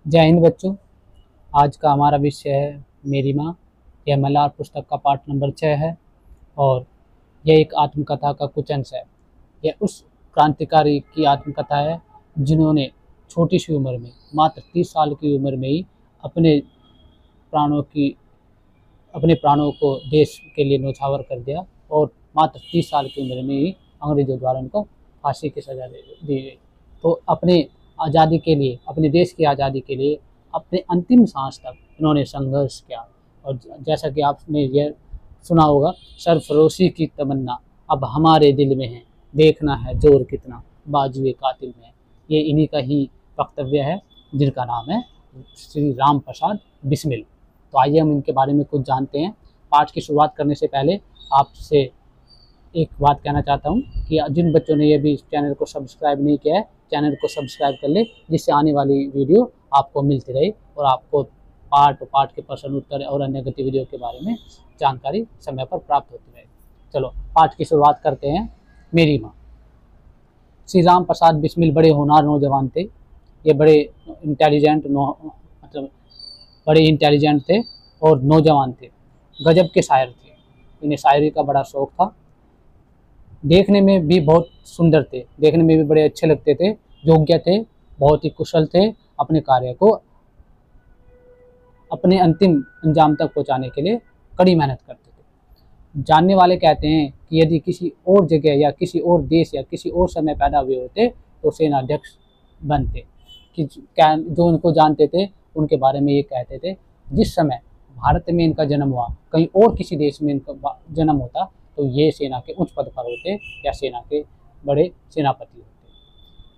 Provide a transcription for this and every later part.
जय हिंद बच्चों। आज का हमारा विषय है मेरी माँ। यह मल्हार पुस्तक का पाठ नंबर 6 है और यह एक आत्मकथा का कुछ अंश है। यह उस क्रांतिकारी की आत्मकथा है जिन्होंने छोटी सी उम्र में, मात्र 30 साल की उम्र में ही प्राणों की अपने प्राणों को देश के लिए न्यौछावर कर दिया और मात्र 30 साल की उम्र में ही अंग्रेजों द्वारा उनको फांसी की सजा दी गई। तो अपने आज़ादी के लिए, अपने देश की आज़ादी के लिए अपने अंतिम सांस तक इन्होंने संघर्ष किया। और जैसा कि आपने यह सुना होगा, सरफरोशी की तमन्ना अब हमारे दिल में है, देखना है जोर कितना बाजुए कातिल में। ये इन्हीं का ही वक्तव्य है जिनका नाम है श्री राम प्रसाद बिस्मिल। तो आइए हम इनके बारे में कुछ जानते हैं। पाठ की शुरुआत करने से पहले आपसे एक बात कहना चाहता हूँ कि जिन बच्चों ने ये भी चैनल को सब्सक्राइब नहीं किया है, चैनल को सब्सक्राइब कर ले, जिससे आने वाली वीडियो आपको मिलती रहे और आपको पाठ के प्रश्न उत्तर और अन्य गतिविधियों के बारे में जानकारी समय पर प्राप्त होती रहे। चलो पाठ की शुरुआत करते हैं। मेरी माँ। श्री राम प्रसाद बिस्मिल बड़े होनहार नौजवान थे। ये बड़े इंटेलिजेंट थे और नौजवान थे। गजब के शायर थे। इन्हें शायरी का बड़ा शौक था। देखने में भी बहुत सुंदर थे, देखने में भी बड़े अच्छे लगते थे, योग्य थे, बहुत ही कुशल थे। अपने कार्य को अपने अंतिम अंजाम तक पहुंचाने के लिए कड़ी मेहनत करते थे। जानने वाले कहते हैं कि यदि किसी और जगह या किसी और देश या किसी और समय पैदा हुए होते तो सेनाध्यक्ष बनते। कि जो उनको जानते थे उनके बारे में ये कहते थे, जिस समय भारत में इनका जन्म हुआ, कहीं और किसी देश में इनका जन्म होता तो ये सेना के उच्च पद पर होते या सेना के बड़े सेनापति होते।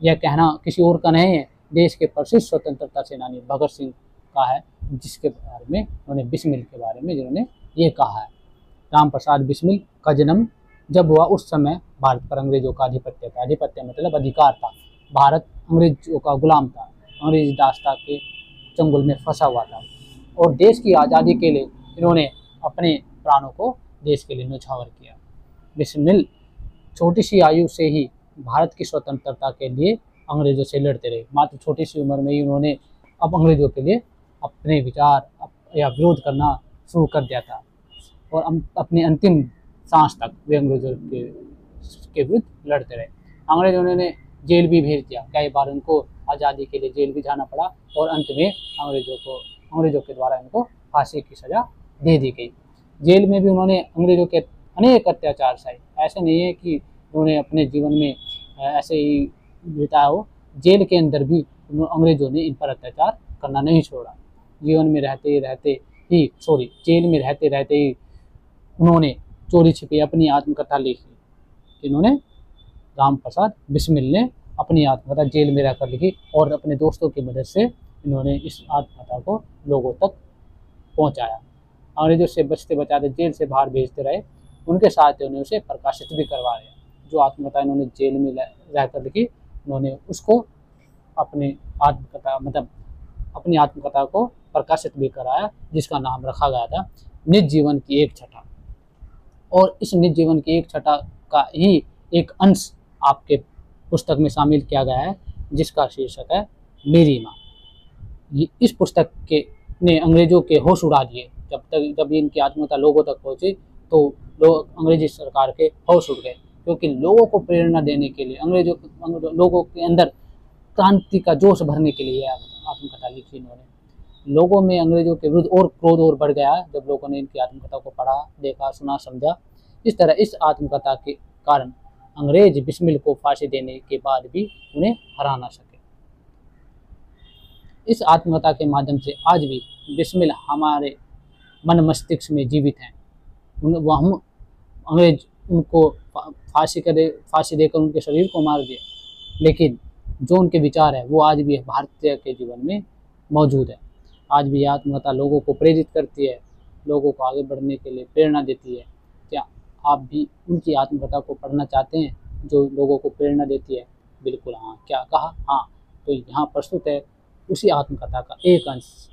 यह कहना किसी और का नहीं है, देश के प्रसिद्ध स्वतंत्रता सेनानी भगत सिंह का है, जिसके बारे में उन्होंने बिस्मिल के बारे में जिन्होंने ये कहा है। राम प्रसाद बिस्मिल का जन्म जब हुआ उस समय भारत पर अंग्रेजों का आधिपत्य था। आधिपत्य मतलब अधिकार था। भारत अंग्रेजों का गुलाम था, अंग्रेजी दास्ता के चंगुल में फंसा हुआ था और देश की आज़ादी के लिए इन्होंने अपने प्राणों को देश के लिए न्यौछावर किया। बिस्मिल छोटी सी आयु से ही भारत की स्वतंत्रता के लिए अंग्रेजों से लड़ते रहे। मात्र छोटी सी उम्र में ही उन्होंने अब अंग्रेजों के लिए अपने विचार या विरोध करना शुरू कर दिया था और अपने अंतिम सांस तक वे अंग्रेजों के विरुद्ध लड़ते रहे। अंग्रेजों ने जेल भी भेज दिया, कई बार उनको आज़ादी के लिए जेल भी जाना पड़ा और अंत में अंग्रेजों के द्वारा इनको फांसी की सज़ा दे दी गई। जेल में भी उन्होंने अंग्रेजों के अनेक अत्याचार सहे। ऐसे नहीं है कि उन्होंने अपने जीवन में ऐसे ही बिताया हो, जेल के अंदर भी अंग्रेजों ने इन पर अत्याचार करना नहीं छोड़ा। जेल में रहते रहते ही उन्होंने चोरी छिपी अपनी आत्मकथा लिखी। इन्होंने राम प्रसाद बिस्मिल ने अपनी आत्मकथा जेल में रहकर लिखी और अपने दोस्तों की मदद से इन्होंने इस आत्मकथा को लोगों तक पहुंचाया। अंग्रेजों से बचते बचाते जेल से बाहर भेजते रहे, उनके साथ उन्हें उसे प्रकाशित भी करवाया। जो आत्मकथा इन्होंने जेल में रहकर लिखी, उन्होंने उसको अपनी आत्मकथा को प्रकाशित भी कराया, जिसका नाम रखा गया था निज जीवन की एक छटा। और इस निज जीवन की एक छटा का ही एक अंश आपके पुस्तक में शामिल किया गया है, जिसका शीर्षक है मेरी माँ। इस पुस्तक के ने अंग्रेजों के होश उड़ा दिए। जब इनकी आत्मकथा लोगों तक पहुंची तो अंग्रेजी सरकार के होश उड़ गए, क्योंकि लोगों को प्रेरणा देने के लिए, लोगों के अंदर क्रांति का जोश भरने के लिए आत्मकथा लिखी इन्होंने। लोगों में अंग्रेजों के विरुद्ध और क्रोध और बढ़ गया जब लोगों ने इनकी आत्मकथा को पढ़ा, देखा, सुना, समझा। इस तरह इस आत्मकथा के कारण अंग्रेज बिस्मिल को फांसी देने के बाद भी उन्हें हरा ना सके। इस आत्मकथा के माध्यम से आज भी बिस्मिल हमारे मन मस्तिष्क में जीवित हैं। हम अंग्रेज उनको फांसी देकर उनके शरीर को मार दिए, लेकिन जो उनके विचार है वो आज भी भारतीय के जीवन में मौजूद है। आज भी आत्मकथा लोगों को प्रेरित करती है, लोगों को आगे बढ़ने के लिए प्रेरणा देती है। क्या आप भी उनकी आत्मकथा को पढ़ना चाहते हैं जो लोगों को प्रेरणा देती है? बिल्कुल हाँ। क्या कहा? हाँ। तो यहाँ प्रस्तुत है उसी आत्मकथा का एक अंश।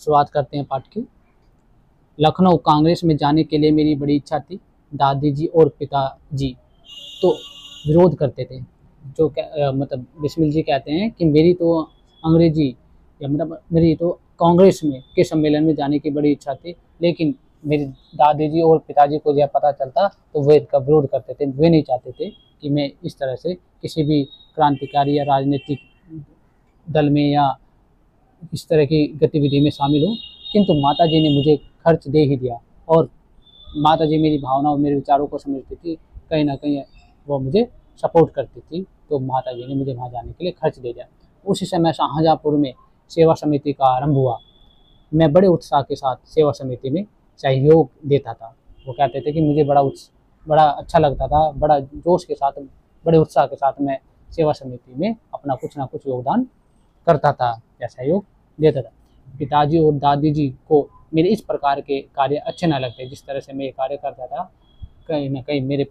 शुरुआत करते हैं पाठ की। लखनऊ कांग्रेस में जाने के लिए मेरी बड़ी इच्छा थी। दादी जी और पिताजी तो विरोध करते थे, मतलब बिस्मिल जी कहते हैं कि मेरी तो अंग्रेजी या मतलब मेरी तो कांग्रेस में के सम्मेलन में जाने की बड़ी इच्छा थी, लेकिन मेरी दादी जी और पिताजी को यह पता चलता तो वे इसका विरोध करते थे। वे नहीं चाहते थे कि मैं इस तरह से किसी भी क्रांतिकारी या राजनीतिक दल में या इस तरह की गतिविधि में शामिल हूँ। किंतु माता जी ने मुझे खर्च दे ही दिया, और माता जी मेरी भावनाओं मेरे विचारों को समझती थी, कहीं ना कहीं वो मुझे सपोर्ट करती थी, तो माता जी ने मुझे वहाँ जाने के लिए खर्च दे दिया। उसी समय शाहजहाँपुर में सेवा समिति का आरंभ हुआ। मैं बड़े उत्साह के साथ सेवा समिति में सहयोग देता था। वो कहते थे कि मुझे बड़ा अच्छा लगता था, बड़ा जोश के साथ, बड़े उत्साह के साथ मैं सेवा समिति में अपना कुछ ना कुछ योगदान करता था या सहयोग देता था। पिताजी और दादी जी को मेरे इस प्रकार के कार्य अच्छे न लगते, जिस तरह से मैं ये कार्य करता था। कहीं ना कहीं मेरे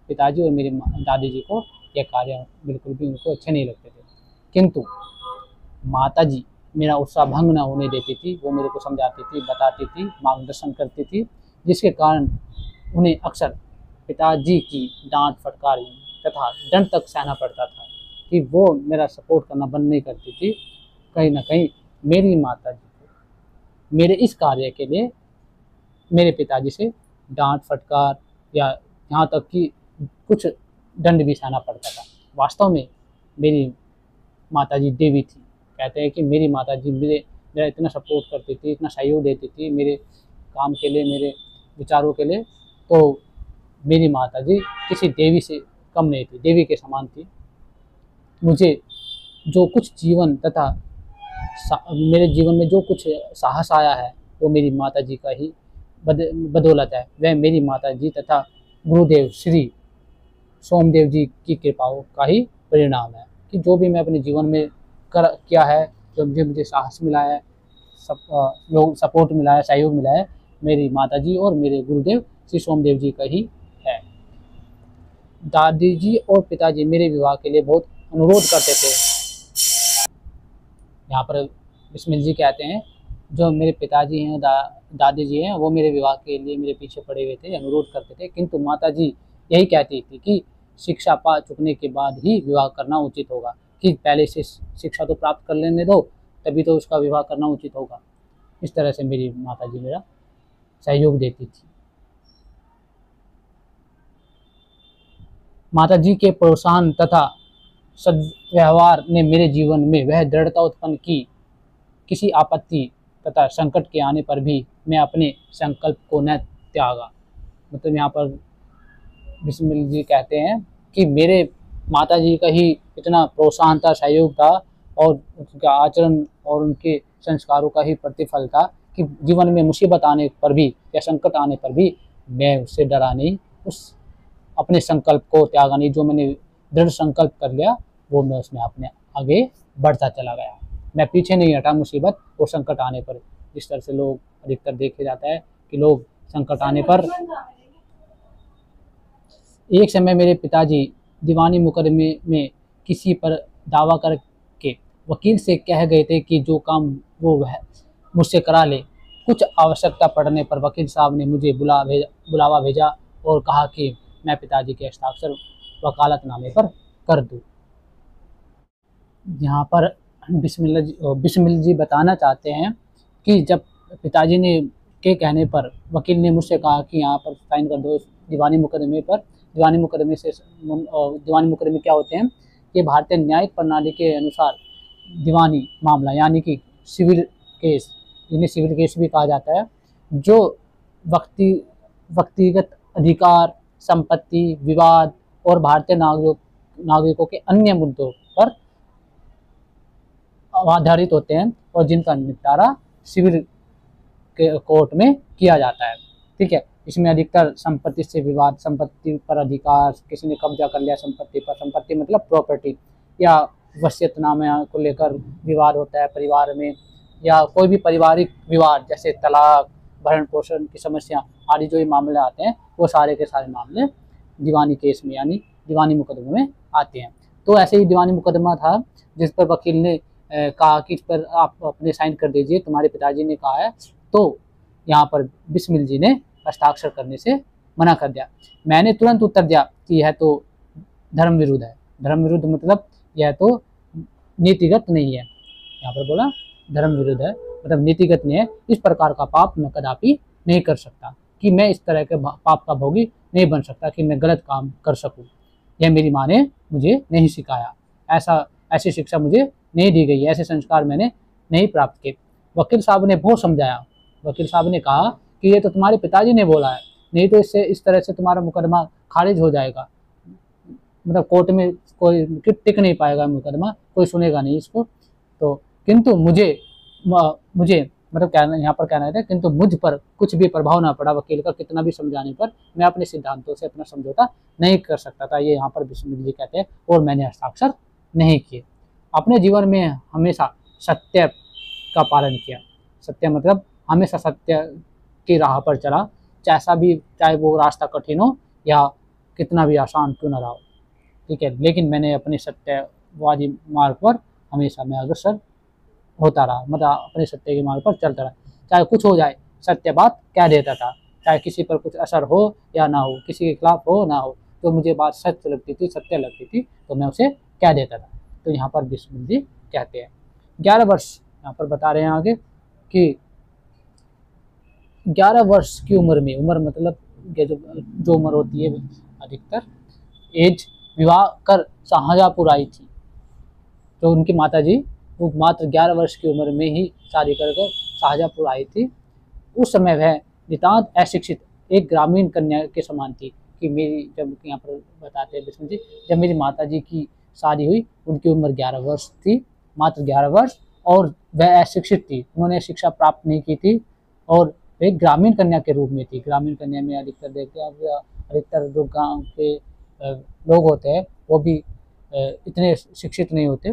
पिताजी और मेरी दादी जी को यह कार्य बिल्कुल भी उनको अच्छे नहीं लगते थे। किंतु माता जी मेरा उत्साह भंग न होने देती थी। वो मेरे को समझाती थी, बताती थी, मार्गदर्शन करती थी, जिसके कारण उन्हें अक्सर पिताजी की डांट फटकार तथा दंड तक सहना पड़ता था कि वो मेरा सपोर्ट करना बंद नहीं करती थी। कहीं ना कहीं मेरी माता जी को मेरे इस कार्य के लिए मेरे पिताजी से डांट फटकार या यहाँ तक कि कुछ दंड भी सहना पड़ता था। वास्तव में मेरी माताजी देवी थी। कहते हैं कि मेरी माताजी मेरा इतना सपोर्ट करती थी, इतना सहयोग देती थी मेरे काम के लिए, मेरे विचारों के लिए। तो मेरी माताजी किसी देवी से कम नहीं थी, देवी के समान थी। मुझे जो कुछ जीवन तथा मेरे जीवन में जो कुछ साहस आया है वो मेरी माताजी का ही बदौलत है। वह मेरी माताजी तथा गुरुदेव श्री सोमदेव जी की कृपाओं का ही परिणाम है कि जो भी मैं अपने जीवन में किया है, जो मुझे साहस मिला है, लोग सपोर्ट मिला है, सहयोग मिला है, मेरी माताजी और मेरे गुरुदेव श्री सोमदेव जी का ही है। दादी जी और पिताजी मेरे विवाह के लिए बहुत अनुरोध करते थे। यहाँ पर बिस्मिल जी कहते हैं जो मेरे पिताजी हैं, दादी जी हैं, वो मेरे विवाह के लिए मेरे पीछे पड़े हुए थे, अनुरोध करते थे। किंतु माताजी यही कहती थी कि शिक्षा पा चुकने के बाद ही विवाह करना उचित होगा, कि पहले से शिक्षा तो प्राप्त कर लेने दो, तभी तो उसका विवाह करना उचित होगा। इस तरह से मेरी माताजी मेरा सहयोग देती थी। माताजी के प्रोत्साहन तथा सद्व्यवहार ने मेरे जीवन में वह दृढ़ता उत्पन्न की, किसी आपत्ति तथा संकट के आने पर भी मैं अपने संकल्प को न त्यागा। मतलब यहाँ पर बिस्मिल जी कहते हैं कि मेरे माताजी का ही इतना प्रोत्साहन था, सहयोग था, और उनका आचरण और उनके संस्कारों का ही प्रतिफल था कि जीवन में मुसीबत आने पर भी या संकट आने पर भी मैं उससे डरा नहीं, उस अपने संकल्प को त्यागा नहीं। जो मैंने दृढ़ संकल्प कर लिया वो मैं उसमें अपने आगे बढ़ता चला गया। मैं पीछे नहीं हटा मुसीबत और संकट आने पर। इस तरह से लोग अधिकतर देखे जाता है कि लोग संकट आने पर, एक समय मेरे पिताजी दीवानी मुकदमे में किसी पर दावा करके वकील से कह गए थे कि जो काम वो मुझसे करा ले। कुछ आवश्यकता पड़ने पर वकील साहब ने मुझे बुलावा भेजा और कहा कि मैं पिताजी के हस्ताक्षर वकालतनामे पर कर दूं। यहाँ पर बिस्मिल जी बताना चाहते हैं कि जब पिताजी ने के कहने पर वकील ने मुझसे कहा कि यहाँ पर साइन कर दो दीवानी मुकदमे पर। दीवानी मुकदमे क्या होते हैं? ये भारतीय न्यायिक प्रणाली के अनुसार दीवानी मामला यानी कि सिविल केस, जिन्हें सिविल केस भी कहा जाता है, जो व्यक्तिगत अधिकार, संपत्ति, विवाद और भारतीय नागरिकों के अन्य मुद्दों पर आधारित होते हैं और जिनका निपटारा सिविल के कोर्ट में किया जाता है। ठीक है, इसमें अधिकतर संपत्ति से विवाद, संपत्ति पर अधिकार, किसी ने कब्जा कर लिया संपत्ति पर, संपत्ति मतलब प्रॉपर्टी, या वसीयतनामे को लेकर विवाद होता है परिवार में, या कोई भी पारिवारिक विवाद जैसे तलाक, भरण पोषण की समस्या आदि जो ये मामले आते हैं, वो सारे के सारे मामले दीवानी केस में यानी दीवानी मुकदमे में आते हैं। तो ऐसे ही दीवानी मुकदमा था जिस पर वकील ने कहा कि इस पर आप अपने साइन कर दीजिए, तुम्हारे पिताजी ने कहा है। तो यहाँ पर बिस्मिल जी ने हस्ताक्षर करने से मना कर दिया। मैंने तुरंत उत्तर दिया कि यह तो धर्म विरुद्ध है, धर्म विरुद्ध मतलब यह तो नीतिगत नहीं है, यहाँ पर बोला धर्म विरुद्ध है मतलब नीतिगत नहीं है। इस प्रकार का पाप मैं कदापि नहीं कर सकता, कि मैं इस तरह के पाप का भोगी नहीं बन सकता कि मैं गलत काम कर सकूं। यह मेरी माँ ने मुझे नहीं सिखाया, ऐसी शिक्षा मुझे नहीं दी गई, ऐसे संस्कार मैंने नहीं प्राप्त किए। वकील साहब ने बहुत समझाया। वकील साहब ने कहा कि ये तो तुम्हारे पिताजी ने बोला है, नहीं तो इससे इस तरह से तुम्हारा मुकदमा खारिज हो जाएगा, मतलब कोर्ट में कोई टिक नहीं पाएगा मुकदमा, कोई सुनेगा नहीं इसको। तो किंतु मुझे मतलब कहना यहाँ पर कहना है किंतु मुझ पर कुछ भी प्रभाव ना पड़ा वकील का, कितना भी समझाने पर मैं अपने सिद्धांतों से अपना समझौता नहीं कर सकता था, ये यहाँ पर बिस्मिल जी कहते हैं। और मैंने हस्ताक्षर नहीं किए। अपने जीवन में हमेशा सत्य का पालन किया। सत्य मतलब हमेशा सत्य की राह पर चला, चाहे वो रास्ता कठिन हो या कितना भी आसान क्यों न रहा हो, ठीक है, लेकिन मैंने अपने सत्यवादी मार्ग पर हमेशा मैं अग्रसर होता रहा, मतलब अपने सत्य के मार्ग पर चलता रहा। चाहे कुछ हो जाए सत्य बात कह देता था, चाहे किसी पर कुछ असर हो या ना हो, किसी के खिलाफ हो ना हो, तो मुझे बात सत्य लगती थी, सत्य लगती थी, तो मैं उसे कह देता था। तो यहाँ पर बिस्मिल जी कहते हैं 11 वर्ष, यहाँ पर बता रहे हैं आगे कि 11 वर्ष की उम्र में, उम्र मतलब जो उम्र होती है अधिकतर एज, विवाह कर शाहजहाँपुर आई थी। तो उनकी माता जी वो मात्र 11 वर्ष की उम्र में ही शादी कर शाहजहाँपुर आई थी। उस समय वह नितांत अशिक्षित एक ग्रामीण कन्या के समान थी। कि मेरी, जब यहाँ पर बताते हैं बिस्मिल जी, जब मेरी माता जी की शादी हुई उनकी उम्र 11 वर्ष थी, मात्र 11 वर्ष, और वह अशिक्षित थी, उन्होंने शिक्षा प्राप्त नहीं की थी, और एक ग्रामीण कन्या के रूप में थी। ग्रामीण कन्या में अधिकतर देखते हैं, अधिकतर जो गाँव के लोग होते हैं वो भी इतने शिक्षित नहीं होते।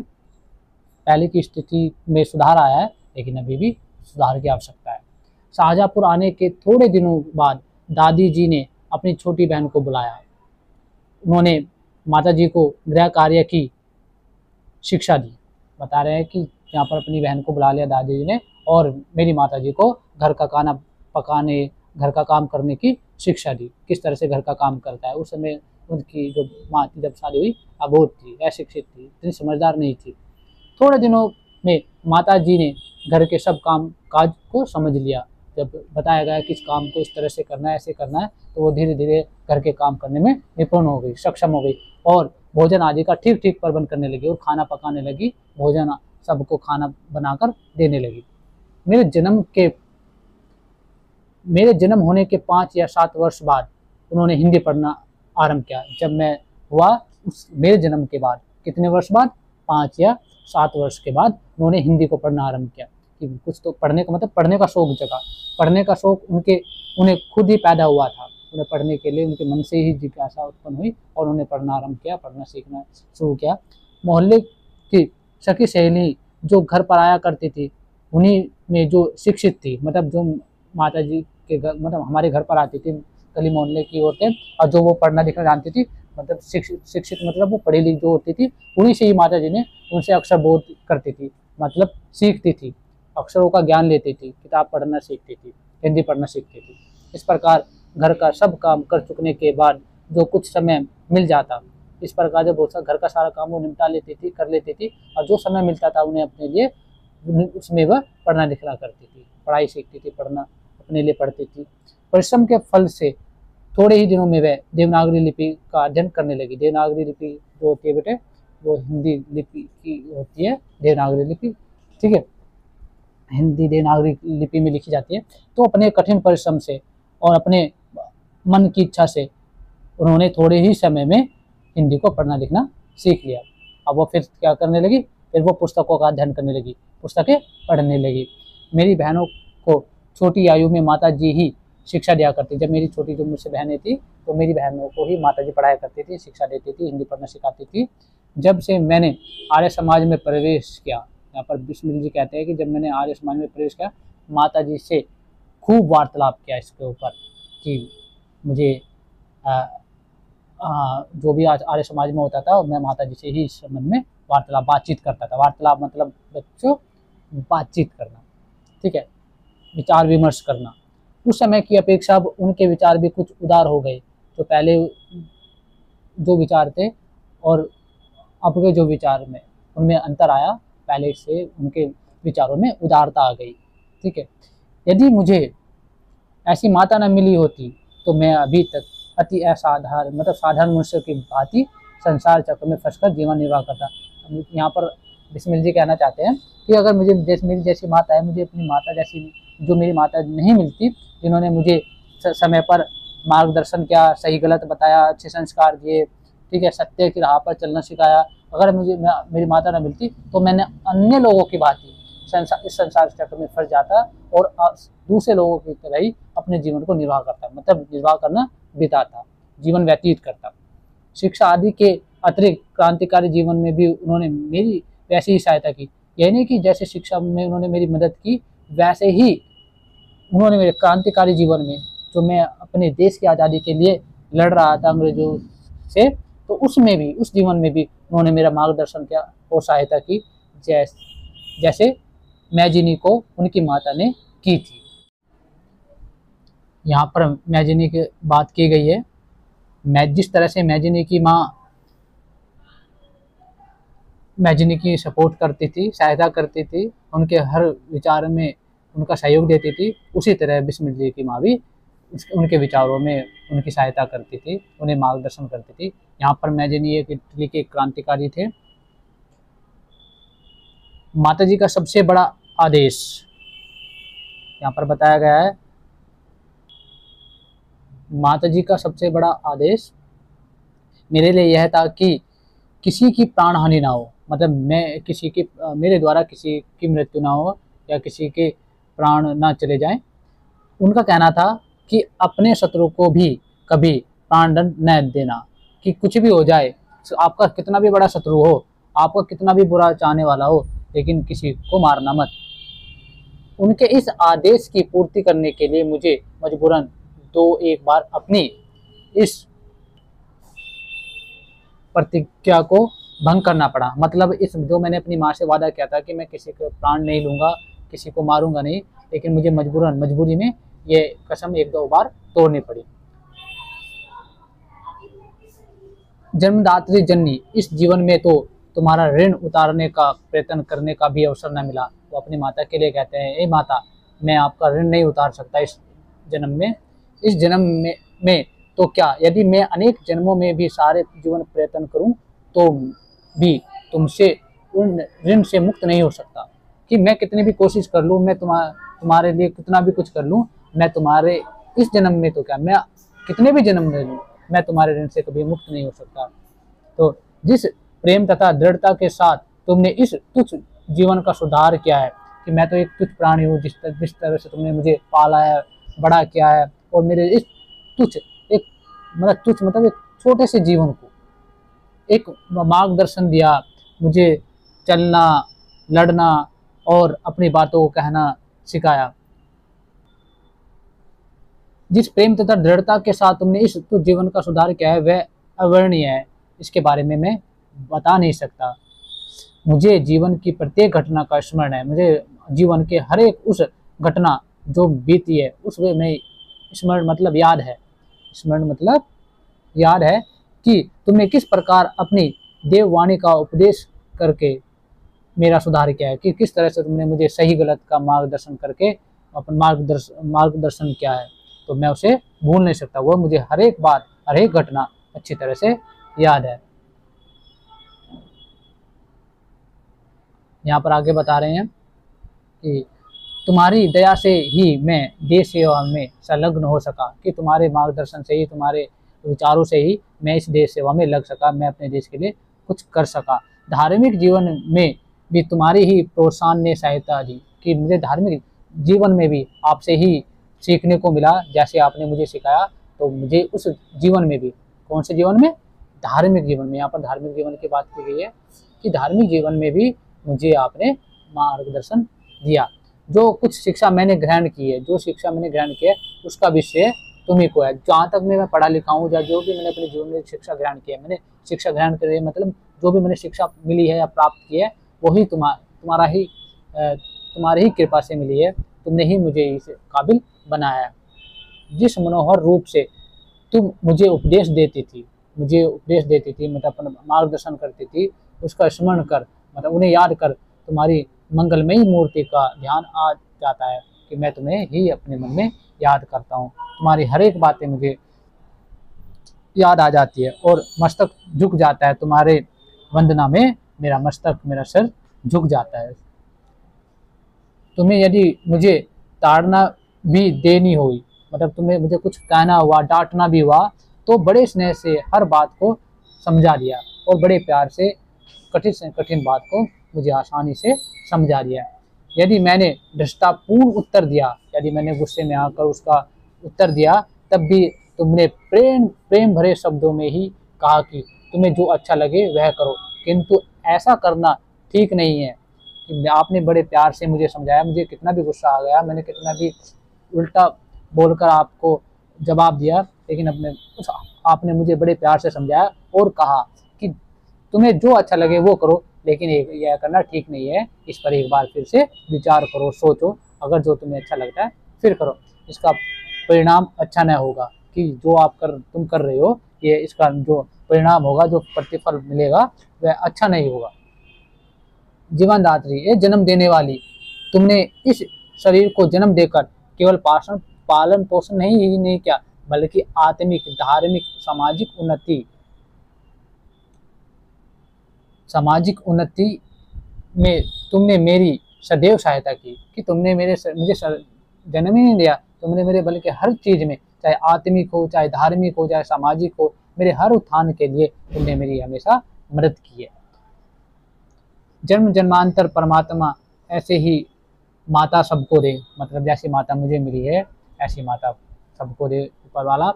पहले की स्थिति में सुधार आया है, लेकिन अभी भी सुधार की आवश्यकता है। शाहजहाँपुर आने के थोड़े दिनों बाद दादी जी ने अपनी छोटी बहन को बुलाया। उन्होंने माता जी को गृह कार्य की शिक्षा दी। बता रहे हैं कि यहाँ पर अपनी बहन को बुला लिया दादी जी ने, और मेरी माता जी को घर का खाना पकाने, घर का काम करने की शिक्षा दी, किस तरह से घर का काम करता है। उस समय उनकी जो माँ थी जब शादी हुई अबोध थी, अशिक्षित थी, इतनी समझदार नहीं थी। थोड़े दिनों में माता जी ने घर के सब काम काज को समझ लिया। जब बताया गया कि इस काम को इस तरह से करना है, ऐसे करना है, तो वो धीरे धीरे घर के काम करने में निपुण हो गई, सक्षम हो गई, और भोजन आदि का ठीक ठीक प्रबंध करने लगी और खाना पकाने लगी, भोजन सबको खाना बनाकर देने लगी। मेरे जन्म होने के 5 या 7 वर्ष बाद उन्होंने हिंदी पढ़ना आरंभ किया। जब मैं हुआ मेरे जन्म के बाद कितने वर्ष बाद, 5 या 7 वर्ष के बाद उन्होंने हिंदी को पढ़ना आरंभ किया। कि कुछ तो पढ़ने का मतलब पढ़ने का शौक जगा, पढ़ने का शौक उन्हें खुद ही पैदा हुआ था। उन्हें पढ़ने के लिए उनके मन से ही जिज्ञासा उत्पन्न हुई और उन्हें पढ़ना आरंभ किया, पढ़ना सीखना शुरू किया। मोहल्ले की सखी सहेली जो घर पर आया करती थी, उन्हीं में जो शिक्षित थी, मतलब जो माता जी के घर, मतलब हमारे घर पर आती थी गली मोहल्ले की औरतें, और जो वो पढ़ना लिखना जानती थी, मतलब शिक्षित मतलब वो पढ़ी लिखी जो होती थी, उन्हीं से ही माता जी ने उनसे अक्षर बोध करती थी, मतलब सीखती थी, अक्षरों का ज्ञान लेती थी, किताब पढ़ना सीखती थी, हिंदी पढ़ना सीखती थी। इस प्रकार घर का सब काम कर चुकने के बाद जो कुछ समय मिल जाता, इस प्रकार जब घर का सारा काम वो निपटा लेती थी, कर लेती थी, और जो समय मिलता था उन्हें अपने लिए, उसमें वह पढ़ना लिखना करती थी, पढ़ाई सीखती थी, पढ़ना अपने लिए पढ़ती थी। परिश्रम के फल से थोड़े ही दिनों में वह देवनागरी लिपि का अध्ययन करने लगी। देवनागरी लिपि जो होती है बेटे, वो हिंदी लिपि की होती है, देवनागरी लिपि, ठीक है, हिंदी देवनागरी लिपि में लिखी जाती है। तो अपने कठिन परिश्रम से और अपने मन की इच्छा से उन्होंने थोड़े ही समय में हिंदी को पढ़ना लिखना सीख लिया। अब वो फिर क्या करने लगी, फिर वो पुस्तकों का अध्ययन करने लगी, पुस्तकें पढ़ने लगी। मेरी बहनों को छोटी आयु में माता जी ही शिक्षा दिया करती। जब मेरी छोटी जो मुझसे बहनें थी, तो मेरी बहनों को ही माता जी पढ़ाया करती थी, शिक्षा देती थी, हिंदी पढ़ना सिखाती थी। जब से मैंने आर्य समाज में प्रवेश किया, यहाँ पर बिस्मिल जी कहते हैं कि जब मैंने आर्य समाज में प्रवेश किया, माता जी से खूब वार्तालाप किया इसके ऊपर कि मुझे जो भी आज आर्य समाज में होता था, मैं माता जी से ही इस संबंध में वार्तालाप बातचीत करता था। वार्तालाप मतलब बच्चों बातचीत करना, ठीक है, विचार विमर्श करना। उस समय की अपेक्षा अब उनके विचार भी कुछ उदार हो गए। जो पहले जो विचार थे और अब के जो विचार में उनमें अंतर आया, पहले से उनके विचारों में उदारता आ गई। ठीक है, यदि मुझे ऐसी माता न मिली होती तो मैं अभी तक अति असाधारण मतलब साधारण मनुष्य की भांति संसार चक्र में फंसकर जीवन निर्वाह करता। यहाँ पर बिस्मिल जी कहना चाहते हैं कि अगर मुझे मेरी जैसी माता है, मुझे अपनी माता जैसी जो मेरी माता नहीं मिलती, जिन्होंने मुझे समय पर मार्गदर्शन किया, सही गलत बताया, अच्छे संस्कार दिए, ठीक है, सत्य की राह पर चलना सिखाया, अगर मुझे मेरी माता न मिलती तो मैंने अन्य लोगों की भांति इस संसार चक्र में फंस जाता और दूसरे लोगों की तरह ही अपने जीवन को निर्वाह करता, मतलब निर्वाह करना बिताता, जीवन व्यतीत करता। शिक्षा आदि के अतिरिक्त क्रांतिकारी जीवन में भी उन्होंने मेरी वैसी ही सहायता की। यह नहीं कि जैसे शिक्षा में उन्होंने मेरी मदद की, वैसे ही उन्होंने मेरे क्रांतिकारी जीवन में जो मैं अपने देश की आज़ादी के लिए लड़ रहा था अंग्रेजों से, तो उसमें भी, उस जीवन में भी उन्होंने मेरा मार्गदर्शन किया और सहायता की, जैसे मैजिनी को उनकी माता ने की थी। यहाँ पर मैजिनी की बात की गई है। जिस तरह से मैजिनी की माँ मैजिनी की सपोर्ट करती थी, सहायता करती थी, उनके हर विचार में उनका सहयोग देती थी, उसी तरह बिस्मिल जी की माँ भी उनके विचारों में उनकी सहायता करती थी, उन्हें मार्गदर्शन करती थी। यहाँ पर मैजिनी एक इटली के क्रांतिकारी थे। माता जी का सबसे बड़ा आदेश यहाँ पर बताया गया है। माता जी का सबसे बड़ा आदेश मेरे लिए यह था कि किसी की प्राण हानि ना हो, मतलब मेरे द्वारा किसी की मृत्यु ना हो या किसी के प्राण ना चले जाएं। उनका कहना था कि अपने शत्रु को भी कभी प्राण दंड न देना, कि कुछ भी हो जाए, आपका कितना भी बड़ा शत्रु हो, आपका कितना भी बुरा चाहने वाला हो, लेकिन किसी को मारना मत। उनके इस आदेश की पूर्ति करने के लिए मुझे मजबूरन एक बार अपनी इस प्रतिज्ञा को भंग करना पड़ा। मतलब इस जो मैंने अपनी माँ से वादा किया था कि मैं किसी को प्राण नहीं लूँगा, किसी को मारूंगा नहीं, लेकिन मुझे मजबूरी में ये कसम 1-2 बार तोड़नी पड़ी। जन्मदात्री जननी, इस जीवन में तो तुम्हारा ऋण उतारने का प्रयत्न करने का भी अवसर न मिला। वो अपनी माता के लिए कहते हैं, ए माता, मैं आपका ऋण नहीं उतार सकता इस जन्म में तो क्या, यदि मैं अनेक जन्मों में भी सारे जीवन प्रयत्न करूं तो भी तुमसे उन ऋण से मुक्त नहीं हो सकता। कि मैं कितनी भी कोशिश कर लूं, मैं तुम्हारे लिए कितना भी कुछ कर लूं, मैं तुम्हारे इस जन्म में तो क्या, मैं कितने भी जन्म ले लूं, मैं तुम्हारे ऋण से कभी मुक्त नहीं हो सकता। तो जिस प्रेम तथा दृढ़ता के साथ तुमने इस तुच्छ जीवन का सुधार किया है, कि मैं तो एक तुच्छ प्राणी हूँ, जिस तरह से तुमने मुझे पाला है, बड़ा किया है, और मेरे इस तुच्छ मतलब एक छोटे से जीवन को एक मार्गदर्शन दिया, मुझे चलना, लड़ना और अपनी बातों को कहना सिखाया। जिस प्रेम तथा दृढ़ता के साथ तुमने इस तुच्छ जीवन का सुधार किया है वह अवर्णनीय है, इसके बारे में मैं बता नहीं सकता। मुझे जीवन की प्रत्येक घटना का स्मरण है, मुझे जीवन के हर एक उस घटना जो बीती है उसमें मैं स्मरण मतलब याद है, स्मरण मतलब याद है कि तुमने किस प्रकार अपनी देववाणी का उपदेश करके मेरा सुधार किया है, कि किस तरह से तुमने मुझे सही गलत का मार्गदर्शन करके अपन मार्गदर्शन किया है, तो मैं उसे भूल नहीं सकता। वह मुझे हर एक बात, हर एक घटना अच्छी तरह से याद है। यहाँ पर आगे बता रहे हैं कि तुम्हारी दया से ही मैं देश सेवा में संलग्न हो सका, कि तुम्हारे मार्गदर्शन से ही, तुम्हारे विचारों से ही मैं इस देश सेवा में लग सका, मैं अपने देश के लिए कुछ कर सका। धार्मिक जीवन में भी तुम्हारी ही प्रोत्साहन ने सहायता दी, कि मुझे धार्मिक जीवन में भी आपसे ही सीखने को मिला, जैसे आपने मुझे सिखाया, तो मुझे उस जीवन में भी, कौन से जीवन में, धार्मिक जीवन में, यहाँ पर धार्मिक जीवन की बात की गई है कि धार्मिक जीवन में भी मुझे आपने मार्गदर्शन दिया। जो कुछ शिक्षा मैंने ग्रहण की है, उसका विषय तुम्ही को है। जहाँ तक मैं पढ़ा लिखा हूँ या जो भी मैंने अपने जीवन में शिक्षा ग्रहण की है, मैंने शिक्षा ग्रहण कर मतलब जो भी मैंने शिक्षा मिली है या प्राप्त की है, वही तुम्हारी ही कृपा से मिली है, तुमने ही मुझे इस काबिल बनाया है। जिस मनोहर रूप से तुम मुझे उपदेश देती थी, मतलब अपना मार्गदर्शन करती थी, उसका स्मरण कर, मतलब उन्हें याद कर, तुम्हारी मंगलमयी मूर्ति का ध्यान आ जाता है कि मैं तुम्हें ही अपने मन में याद करता हूँ। तुम्हारी हर एक बातें मुझे याद आ जाती है और मस्तक झुक जाता है तुम्हारे वंदना में, मेरा मस्तक, मेरा सर झुक जाता है। तुम्हें यदि मुझे ताड़ना भी देनी हुई, मतलब तुम्हें मुझे कुछ कहना हुआ, डांटना भी हुआ, तो बड़े स्नेह से हर बात को समझा दिया और बड़े प्यार से कठिन से कठिन बात को मुझे आसानी से समझा दिया। यदि मैंने दृष्टापूर्ण उत्तर दिया, यदि मैंने गुस्से में आकर उसका उत्तर दिया, तब भी तुमने प्रेम प्रेम भरे शब्दों में ही कहा कि तुम्हें जो अच्छा लगे वह करो, किंतु ऐसा करना ठीक नहीं है। कि आपने बड़े प्यार से मुझे समझाया, मुझे कितना भी गुस्सा आ गया, मैंने कितना भी उल्टा बोलकर आपको जवाब दिया, लेकिन आपने मुझे बड़े प्यार से समझाया और कहा कि तुम्हें जो अच्छा लगे वो करो, लेकिन यह करना ठीक नहीं है। इस पर एक बार फिर से विचार करो, सोचो, अगर जो तुम्हें अच्छा लगता है फिर करो। इसका परिणाम अच्छा न होगा कि जो तुम कर रहे हो, ये इसका जो परिणाम होगा, जो प्रतिफल मिलेगा वह अच्छा नहीं होगा। जीवन दात्री, ये जन्म देने वाली, तुमने इस शरीर को जन्म देकर केवल पालन पोषण नहीं किया, बल्कि आत्मिक, धार्मिक, सामाजिक उन्नति में तुमने मेरी सदैव सहायता की। कि तुमने मुझे जन्म ही नहीं दिया, तुमने मेरे बल्कि हर चीज में, चाहे आत्मिक हो, चाहे धार्मिक हो, चाहे सामाजिक हो, मेरे हर उत्थान के लिए तुमने मेरी हमेशा मदद की है। जन्म जन्मांतर परमात्मा ऐसे ही माता सबको दे, मतलब जैसी माता मुझे मिली है ऐसी माता सबको दे ऊपर वाला।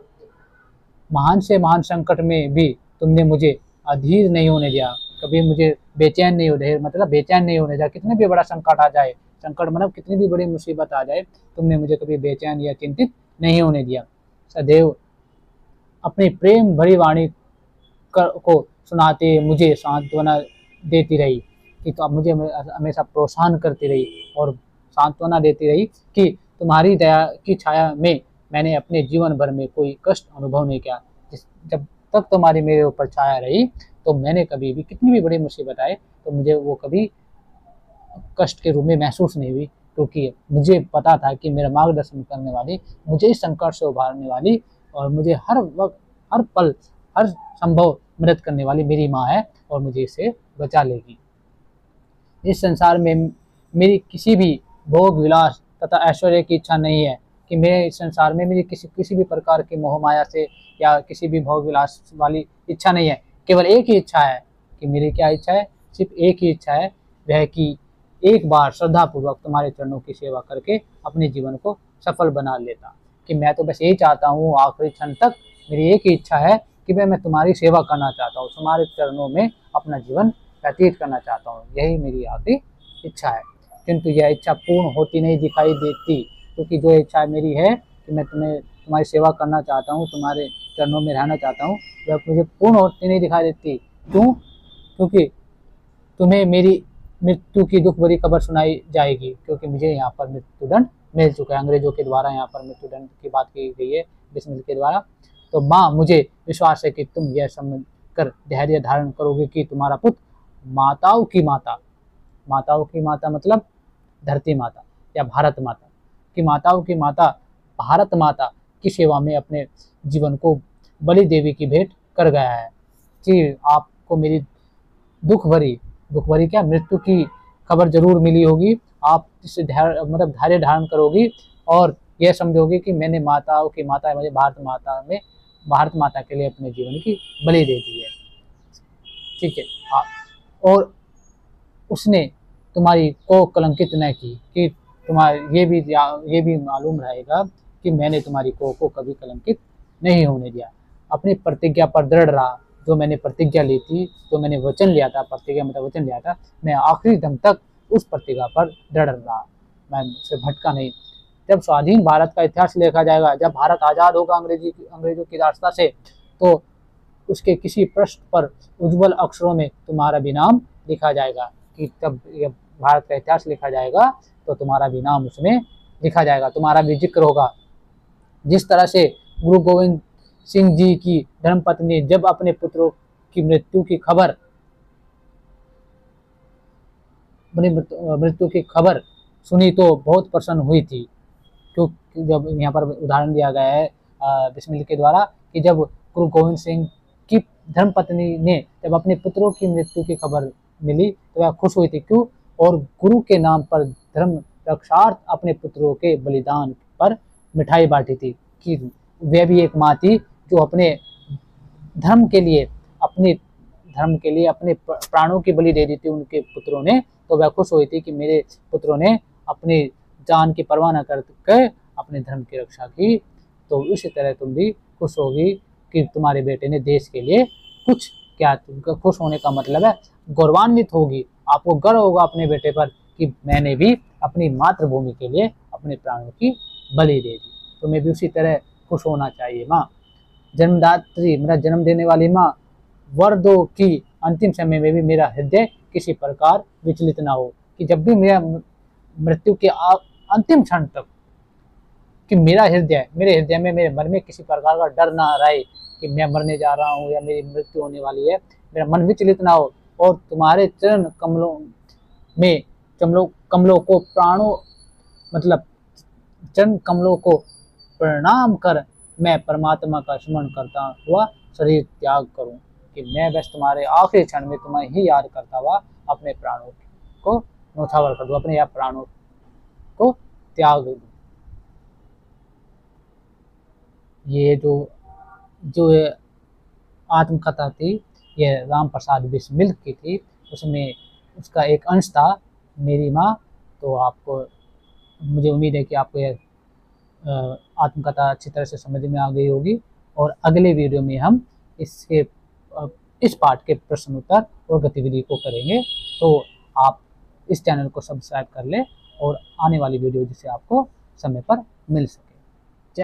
महान से महान संकट में भी तुमने मुझे अधीर नहीं होने दिया, कभी मुझे बेचैन नहीं होने, मतलब बेचैन नहीं होने दिया। कितने भी बड़ा संकट आ जाए, संकट मतलब कितनी भी बड़ी मुसीबत आ जाए, तुमने मुझे कभी बेचैन या चिंतित नहीं होने दिया। सदैव अपनी प्रेम भरी वाणी को सुनाते मुझे सांत्वना देती रही, कि तो अब मुझे हमेशा प्रोत्साहन करती रही और सांत्वना देती रही कि तुम्हारी दया की छाया में मैंने अपने जीवन भर में कोई कष्ट अनुभव नहीं किया। जब तक तुम्हारी मेरे ऊपर छाया रही, तो मैंने कभी भी, कितनी भी बड़ी मुसीबत आए तो मुझे वो कभी कष्ट के रूप में महसूस नहीं हुई, क्योंकि मुझे पता था कि मेरा मार्गदर्शन करने वाली, मुझे इस संकट से उभारने वाली और मुझे हर वक्त, हर पल, हर संभव मदद करने वाली मेरी माँ है और मुझे इससे बचा लेगी। इस संसार में मेरी किसी भी भोग विलास तथा ऐश्वर्य की इच्छा नहीं है, कि मेरे इस संसार में मेरी किसी भी प्रकार की मोह माया से या किसी भी भोग विलास वाली इच्छा नहीं है। केवल एक ही इच्छा है, कि मेरी क्या इच्छा है, सिर्फ एक ही इच्छा है, वह कि एक बार श्रद्धापूर्वक तुम्हारे चरणों की सेवा करके अपने जीवन को सफल बना लेता। कि मैं तो बस यही चाहता हूँ, आखिरी क्षण तक मेरी एक ही इच्छा है कि मैं तुम्हारी सेवा करना चाहता हूँ, तुम्हारे चरणों में अपना जीवन व्यतीत करना चाहता हूँ, यही मेरी आखिरी इच्छा है। किंतु यह इच्छा पूर्ण होती नहीं दिखाई देती, क्योंकि जो इच्छा मेरी है कि मैं तुम्हारी सेवा करना चाहता हूँ, तुम्हारे चरणों में रहना चाहता हूँ, वह मुझे पूर्ण होती नहीं दिखाई देती। क्यों? क्योंकि तुम्हें मेरी मृत्यु की दुख भरी खबर सुनाई जाएगी, क्योंकि मुझे यहाँ पर मृत्युदंड मिल चुका है, अंग्रेजों के द्वारा यहाँ पर मृत्युदंड की बात की गई है बिस्मिल के द्वारा। तो माँ, मुझे विश्वास है कि तुम यह समझ कर धैर्य धारण करोगे कि तुम्हारा पुत्र माताओं की माता, माताओं की माता मतलब धरती माता या भारत माता, कि माताओं की माता भारत माता की सेवा में अपने जीवन को बलि देवी की भेंट कर गया है। कि आपको मेरी दुख भरी क्या, मृत्यु की खबर जरूर मिली होगी। आप इससे धैर्य धारण करोगी और यह समझोगे कि मैंने माताओं की माता, मुझे भारत माता के लिए अपने जीवन की बलि दे दी है। ठीक है। और उसने तुम्हारी को कलंकित न की, कि तुम्हारे ये भी मालूम रहेगा कि मैंने तुम्हारी को कभी कलंकित नहीं होने दिया। अपनी प्रतिज्ञा पर दृढ़ रहा, जो मैंने प्रतिज्ञा ली थी, जो मैंने वचन लिया था, प्रतिज्ञा मतलब वचन लिया था, मैं आखिरी दम तक उस प्रतिज्ञा पर दृढ़ रहा, मैं उससे भटका नहीं। जब स्वाधीन भारत का इतिहास लिखा जाएगा, जब भारत आज़ाद होगा अंग्रेजों की दास्ता से, तो उसके किसी पृष्ठ पर उज्ज्वल अक्षरों में तुम्हारा भी नाम लिखा जाएगा। कि तब भारत का इतिहास लिखा जाएगा तो तुम्हारा भी नाम उसमें लिखा जाएगा, तुम्हारा भी जिक्र होगा। जिस तरह से गुरु गोविंद सिंह जी की धर्मपत्नी जब अपने पुत्रों की मृत्यु की खबर अपनी मृत्यु की खबर सुनी तो बहुत प्रसन्न हुई थी। क्योंकि जब यहाँ पर उदाहरण दिया गया है बिस्मिल के द्वारा कि जब गुरु गोविंद सिंह की धर्मपत्नी ने जब अपने पुत्रों की मृत्यु की खबर मिली तो वह खुश हुई थी। क्यों? और गुरु के नाम पर धर्म रक्षार्थ अपने पुत्रों के बलिदान पर मिठाई बांटी थी। कि वह भी एक माँ थी जो अपने धर्म के लिए अपने प्राणों की बलि दे दी थी उनके पुत्रों ने। तो वह खुश हुई थी कि मेरे पुत्रों ने अपनी जान की परवाह न करके अपने धर्म की रक्षा की। तो इसी तरह तुम भी खुश होगी कि तुम्हारे बेटे ने देश के लिए कुछ क्या। खुश होने का मतलब है गौरवान्वित होगी, आपको गर्व होगा अपने बेटे पर कि मैंने भी अपनी मातृभूमि के लिए अपने प्राणों की बलि दे दी। तुम्हें भी उसी तरह खुश होना चाहिए। माँ जन्मदात्री, मेरा जन्म देने वाली माँ, वर दो कि अंतिम समय में भी मेरा हृदय किसी प्रकार विचलित ना हो। कि जब भी मेरा मृत्यु के अंतिम क्षण तक कि मेरे हृदय में, मेरे मन में किसी प्रकार का डर ना रहे कि मैं मरने जा रहा हूँ या मेरी मृत्यु होने वाली है, मेरा मन विचलित ना हो। और तुम्हारे चरण कमलों में कमलों को प्राणों मतलब चरण कमलों को प्रणाम कर मैं परमात्मा का स्मरण करता हुआ शरीर त्याग करूं। कि मैं बस तुम्हारे आखिरी क्षण में तुम्हें ही याद करता हुआ अपने प्राणों को न्यौछावर कर दूं, अपने या प्राणों को त्याग दूं। ये जो आत्मकथा थी ये राम प्रसाद बिस्मिल की थी, उसमें उसका एक अंश था मेरी माँ। तो आपको, मुझे उम्मीद है कि आपको यह आत्मकथा अच्छी तरह से समझ में आ गई होगी। और अगले वीडियो में हम इस पाठ के प्रश्न उत्तर और गतिविधि को करेंगे। तो आप इस चैनल को सब्सक्राइब कर लें और आने वाली वीडियो जिसे आपको समय पर मिल सके।